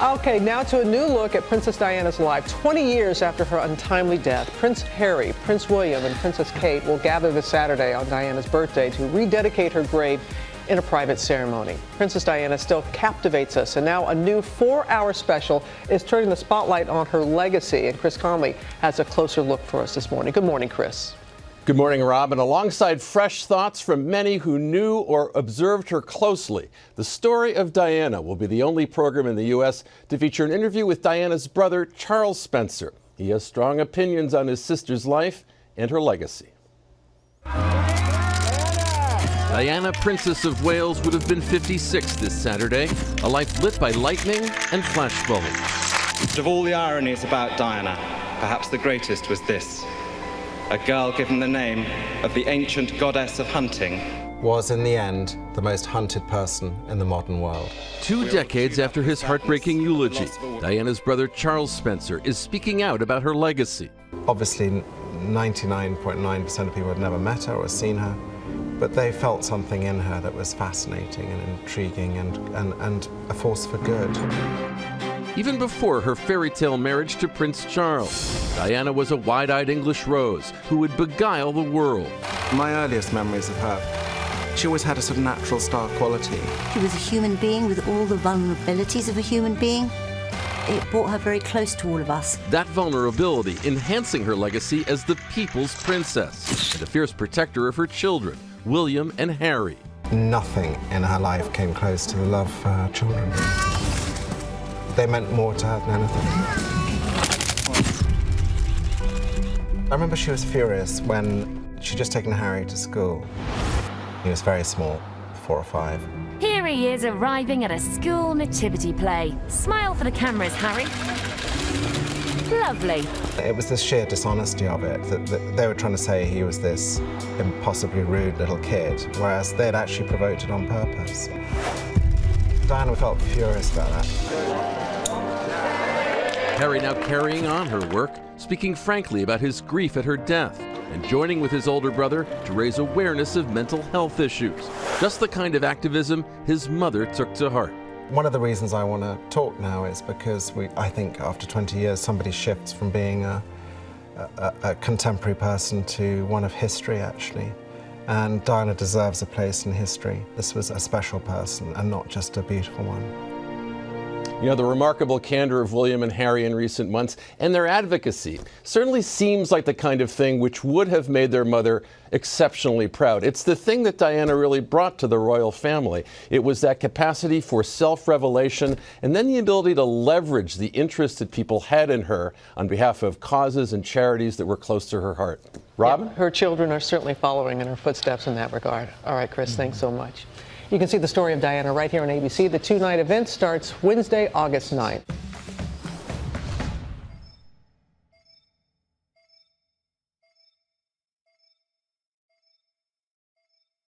Okay, now to a new look at Princess Diana's life. 20 years after her untimely death, Prince Harry, Prince William, and Princess Kate will gather this Saturday on Diana's birthday to rededicate her grave in a private ceremony. Princess Diana still captivates us, and now a new 4-hour special is turning the spotlight on her legacy. And Chris Conley has a closer look for us this morning. Good morning, Chris. Good morning, Rob. And alongside fresh thoughts from many who knew or observed her closely, the story of Diana will be the only program in the U.S. to feature an interview with Diana's brother, Charles Spencer. He has strong opinions on his sister's life and her legacy. Diana, Princess of Wales, would have been 56 this Saturday, a life lit by lightning and flash bulbs. Of all the ironies about Diana, perhaps the greatest was this. A girl given the name of the ancient goddess of hunting was, in the end, the most hunted person in the modern world. 2 decades after his heartbreaking eulogy, Diana's brother Charles Spencer is speaking out about her legacy. Obviously, 99.9% of people had never met her or seen her, but they felt something in her that was fascinating and intriguing and a force for good. Even before her fairy tale marriage to Prince Charles, Diana was a wide-eyed English rose who would beguile the world. My earliest memories of her, she always had a sort of natural star quality. She was a human being with all the vulnerabilities of a human being. It brought her very close to all of us. That vulnerability enhancing her legacy as the people's princess and a fierce protector of her children, William and Harry. Nothing in her life came close to the love for her children. They meant more to her than anything. I remember she was furious when she'd just taken Harry to school. He was very small, 4 or 5. Here he is arriving at a school nativity play. Smile for the cameras, Harry. Lovely. It was the sheer dishonesty of it, that they were trying to say he was this impossibly rude little kid, whereas they'd actually provoked it on purpose. Diana felt furious about that. Harry now carrying on her work, speaking frankly about his grief at her death, and joining with his older brother to raise awareness of mental health issues. Just the kind of activism his mother took to heart. One of the reasons I want to talk now is because I think after 20 years somebody shifts from being a contemporary person to one of history, actually. And Diana deserves a place in history. This was a special person and not just a beautiful one. You know, the remarkable candor of William and Harry in recent months and their advocacy certainly seems like the kind of thing which would have made their mother exceptionally proud. It's the thing that Diana really brought to the royal family. It was that capacity for self-revelation and then the ability to leverage the interest that people had in her on behalf of causes and charities that were close to her heart. Robin? Yeah, her children are certainly following in her footsteps in that regard. All right, Chris, thanks so much. You can see the story of Diana right here on ABC. The 2-night event starts Wednesday, August 9th.